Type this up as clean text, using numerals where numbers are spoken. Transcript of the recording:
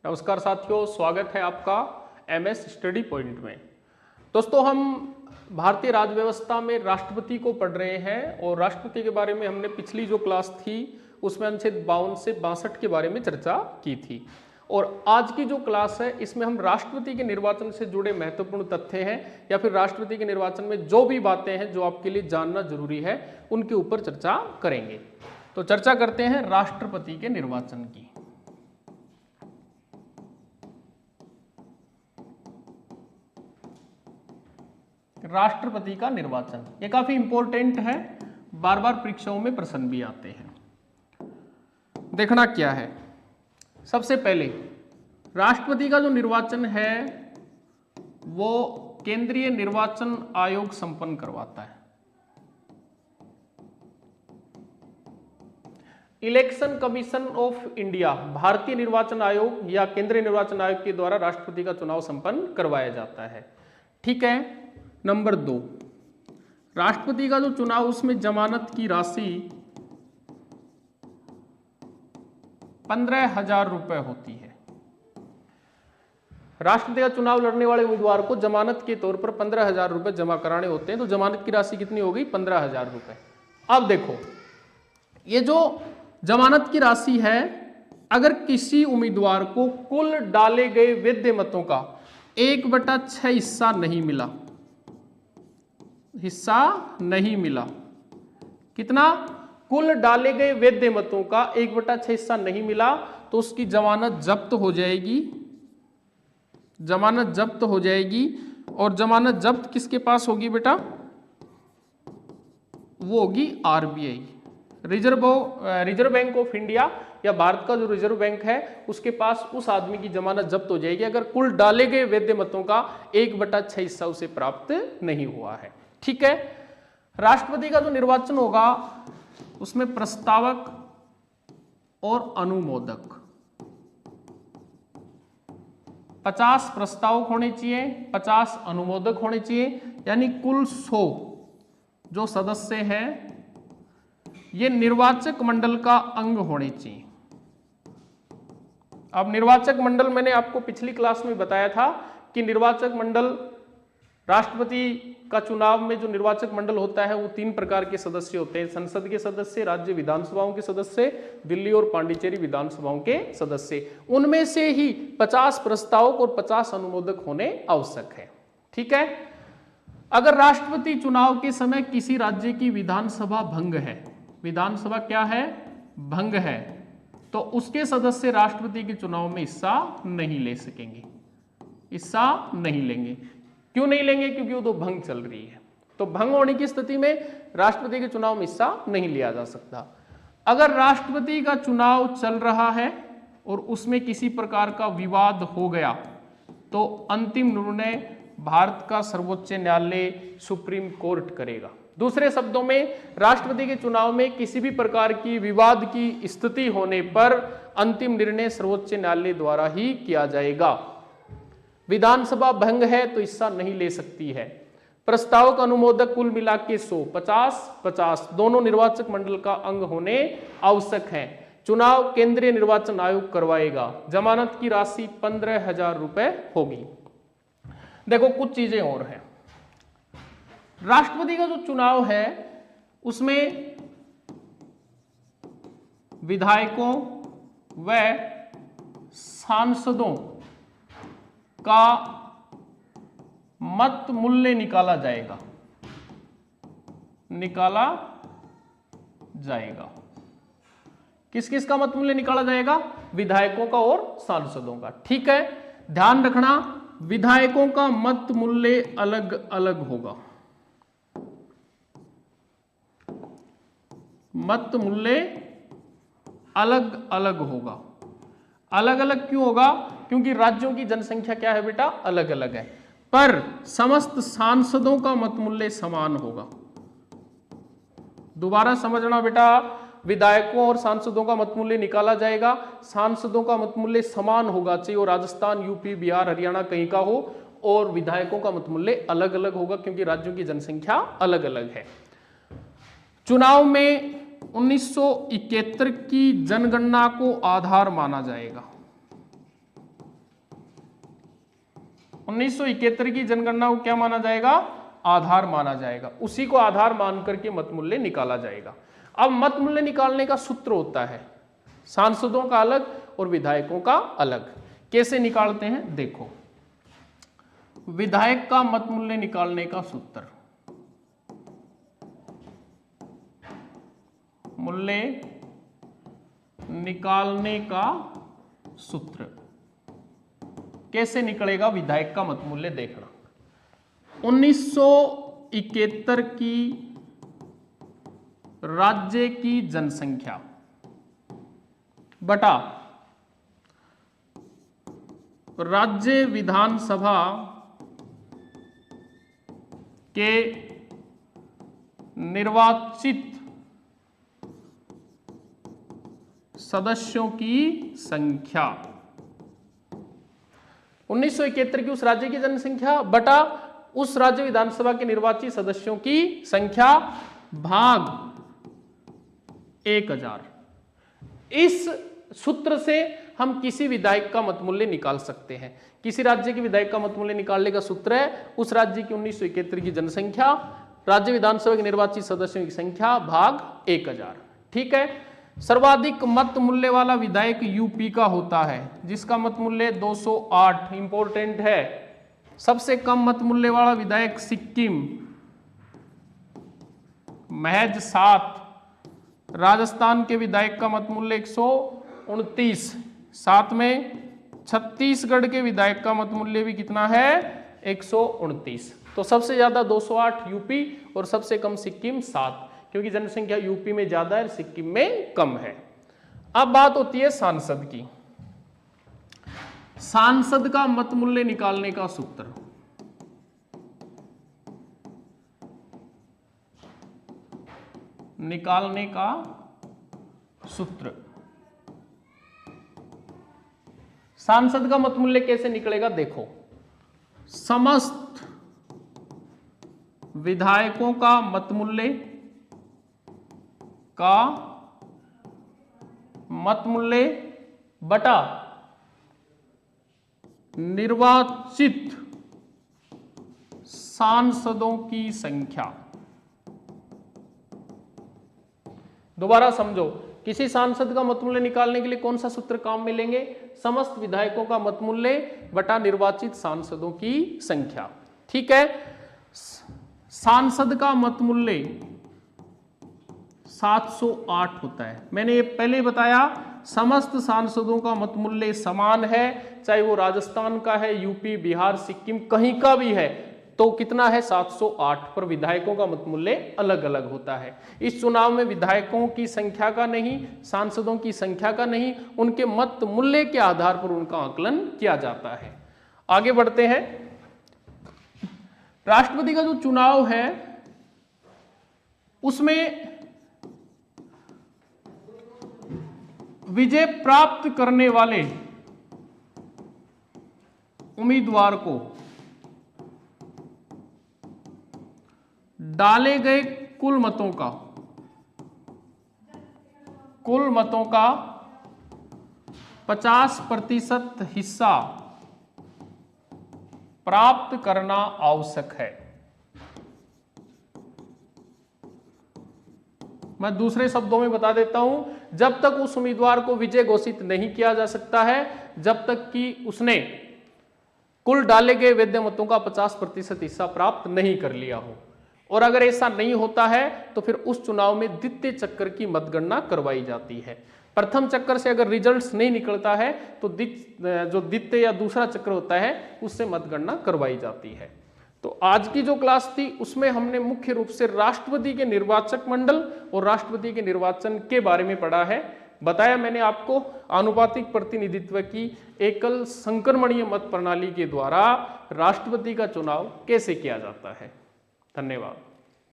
नमस्कार साथियों, स्वागत है आपका एमएस स्टडी पॉइंट में। दोस्तों, हम भारतीय राज्य व्यवस्था में राष्ट्रपति को पढ़ रहे हैं और राष्ट्रपति के बारे में हमने पिछली जो क्लास थी उसमें अनुच्छेद 52 से 62 के बारे में चर्चा की थी। और आज की जो क्लास है इसमें हम राष्ट्रपति के निर्वाचन से जुड़े महत्वपूर्ण तथ्य हैं या फिर राष्ट्रपति के निर्वाचन में जो भी बातें हैं जो आपके लिए जानना जरूरी है उनके ऊपर चर्चा करेंगे। तो चर्चा करते हैं राष्ट्रपति के निर्वाचन की। राष्ट्रपति का निर्वाचन ये काफी इंपॉर्टेंट है, बार बार परीक्षाओं में प्रश्न भी आते हैं। देखना क्या है, सबसे पहले राष्ट्रपति का जो निर्वाचन है वो केंद्रीय निर्वाचन आयोग संपन्न करवाता है। इलेक्शन कमीशन ऑफ इंडिया, भारतीय निर्वाचन आयोग या केंद्रीय निर्वाचन आयोग के द्वारा राष्ट्रपति का चुनाव संपन्न करवाया जाता है। ठीक है। नंबर 2, राष्ट्रपति का जो चुनाव उसमें जमानत की राशि 15,000 रुपए होती है। राष्ट्रपति का चुनाव लड़ने वाले उम्मीदवार को जमानत के तौर पर 15,000 रुपए जमा कराने होते हैं। तो जमानत की राशि कितनी हो गई? 15,000 रुपए। अब देखो, ये जो जमानत की राशि है, अगर किसी उम्मीदवार को कुल डाले गए वैध मतों का 1/6 हिस्सा नहीं मिला, कितना? कुल डाले गए वैध मतों का 1/6 हिस्सा नहीं मिला तो उसकी जमानत जब्त हो जाएगी। जमानत जब्त हो जाएगी। और जमानत जब्त किसके पास होगी बेटा? वो होगी RBI, reserve bank of India, या भारत का जो रिजर्व बैंक है उसके पास उस आदमी की जमानत जब्त हो जाएगी अगर कुल डाले गए वैध मतों का 1/6 हिस्सा उसे प्राप्त नहीं हुआ है। ठीक है। राष्ट्रपति का जो निर्वाचन होगा उसमें प्रस्तावक और अनुमोदक 50 प्रस्तावक होने चाहिए, 50 अनुमोदक होने चाहिए, यानी कुल 100 जो सदस्य हैं ये निर्वाचक मंडल का अंग होने चाहिए। अब निर्वाचक मंडल मैंने आपको पिछली क्लास में बताया था कि निर्वाचक मंडल, राष्ट्रपति का चुनाव में जो निर्वाचक मंडल होता है वो 3 प्रकार के सदस्य होते हैं: संसद के सदस्य, राज्य विधानसभाओं के सदस्य, दिल्ली और पांडिचेरी विधानसभाओं के सदस्य। उनमें से ही 50 प्रस्तावक और 50 अनुमोदक होने आवश्यक है। ठीक है। अगर राष्ट्रपति चुनाव के समय किसी राज्य की विधानसभा भंग है, विधानसभा क्या है? भंग है, तो उसके सदस्य राष्ट्रपति के चुनाव में हिस्सा नहीं ले सकेंगे, हिस्सा नहीं लेंगे। क्यों नहीं लेंगे? क्योंकि वो तो भंग चल रही है। तो भंग होने की स्थिति में राष्ट्रपति के चुनाव में हिस्सा नहीं लिया जा सकता। अगर राष्ट्रपति का चुनाव चल रहा है और उसमें किसी प्रकार का विवाद हो गया तो अंतिम निर्णय भारत का सर्वोच्च न्यायालय, सुप्रीम कोर्ट करेगा। दूसरे शब्दों में, राष्ट्रपति के चुनाव में किसी भी प्रकार की विवाद की स्थिति होने पर अंतिम निर्णय सर्वोच्च न्यायालय द्वारा ही किया जाएगा। विधानसभा भंग है तो हिस्सा नहीं ले सकती है। प्रस्तावक अनुमोदक कुल मिला के 100, 50 दोनों निर्वाचक मंडल का अंग होने आवश्यक हैं। चुनाव केंद्रीय निर्वाचन आयोग करवाएगा। जमानत की राशि 15,000 रुपए होगी। देखो, कुछ चीजें और हैं। राष्ट्रपति का जो चुनाव है उसमें विधायकों व सांसदों का मत मूल्य निकाला जाएगा, किस किस का मत मूल्य निकाला जाएगा? विधायकों का और सांसदों का। ठीक है। ध्यान रखना, विधायकों का मत मूल्य अलग अलग होगा, मत मूल्य अलग अलग होगा। अलग अलग क्यों होगा? क्योंकि राज्यों की जनसंख्या क्या है बेटा? अलग अलग है। पर समस्त सांसदों का मत मूल्य समान होगा। दोबारा समझना बेटा, विधायकों और सांसदों का मत मूल्य निकाला जाएगा, सांसदों का मत मूल्य समान होगा, चाहे वो राजस्थान, यूपी, बिहार, हरियाणा कहीं का हो, और विधायकों का मत मूल्य अलग अलग होगा क्योंकि राज्यों की जनसंख्या अलग अलग है। चुनाव में 1971 की जनगणना को आधार माना जाएगा। 1971 की जनगणना को क्या माना जाएगा? आधार माना जाएगा। उसी को आधार मान करके मत मूल्य निकाला जाएगा। अब मत मूल्य निकालने का सूत्र होता है सांसदों का अलग और विधायकों का अलग। कैसे निकालते हैं देखो, विधायक का मत मूल्य निकालने का सूत्र, मूल्य निकालने का सूत्र कैसे निकलेगा विधायक का मत मूल्य देखना। 1971 की राज्य की जनसंख्या बटा राज्य विधानसभा के निर्वाचित सदस्यों की संख्या, 1971 की उस राज्य की जनसंख्या बटा उस राज्य विधानसभा के निर्वाचित सदस्यों की संख्या भाग 1000। इस सूत्र से हम किसी विधायक का मत मूल्य निकाल सकते हैं। किसी राज्य के विधायक का मत मूल्य निकालने का सूत्र है उस राज्य की 1971 की जनसंख्या, राज्य विधानसभा के निर्वाचित सदस्यों की संख्या भाग 1000। ठीक है। सर्वाधिक मत मूल्य वाला विधायक यूपी का होता है जिसका मत मूल्य 208, इंपॉर्टेंट है। सबसे कम मत मूल्य वाला विधायक सिक्किम, महज 7। राजस्थान के विधायक का मत मूल्य 129, 7 में। छत्तीसगढ़ के विधायक का मत मूल्य भी कितना है? 129। तो सबसे ज्यादा 208 यूपी और सबसे कम सिक्किम 7, क्योंकि जनसंख्या यूपी में ज्यादा है सिक्किम में कम है। अब बात होती है सांसद की। सांसद का मत मूल्य निकालने का सूत्र, निकालने का सूत्र, सांसद का मत मूल्य कैसे निकलेगा देखो, समस्त विधायकों का मत मूल्य का मत मूल्य बटा निर्वाचित सांसदों की संख्या। दोबारा समझो, किसी सांसद का मत मूल्य निकालने के लिए कौन सा सूत्र काम में लेंगे? समस्त विधायकों का मत मूल्य बटा निर्वाचित सांसदों की संख्या। ठीक है। सांसद का मत मूल्य 708 होता है। मैंने ये पहले ही बताया, समस्त सांसदों का मत मूल्य समान है, चाहे वो राजस्थान का है, यूपी, बिहार, सिक्किम, कहीं का भी है, तो कितना है? 708। पर विधायकों का मत मूल्य अलग अलग होता है। इस चुनाव में विधायकों की संख्या का नहीं, सांसदों की संख्या का नहीं, उनके मत मूल्य के आधार पर उनका आकलन किया जाता है। आगे बढ़ते हैं। राष्ट्रपति का जो चुनाव है उसमें विजय प्राप्त करने वाले उम्मीदवार को डाले गए कुल मतों का 50% हिस्सा प्राप्त करना आवश्यक है। मैं दूसरे शब्दों में बता देता हूं, जब तक उस उम्मीदवार को विजय घोषित नहीं किया जा सकता है जब तक कि उसने कुल डाले गए वैध मतों का 50% हिस्सा प्राप्त नहीं कर लिया हो। और अगर ऐसा नहीं होता है तो फिर उस चुनाव में द्वितीय चक्कर की मतगणना करवाई जाती है। प्रथम चक्कर से अगर रिजल्ट्स नहीं निकलता है तो जो द्वितीय या दूसरा चक्र होता है उससे मतगणना करवाई जाती है। तो आज की जो क्लास थी उसमें हमने मुख्य रूप से राष्ट्रपति के निर्वाचक मंडल और राष्ट्रपति के निर्वाचन के बारे में पढ़ा है। बताया मैंने आपको आनुपातिक प्रतिनिधित्व की एकल संक्रमणीय मत प्रणाली के द्वारा राष्ट्रपति का चुनाव कैसे किया जाता है। धन्यवाद।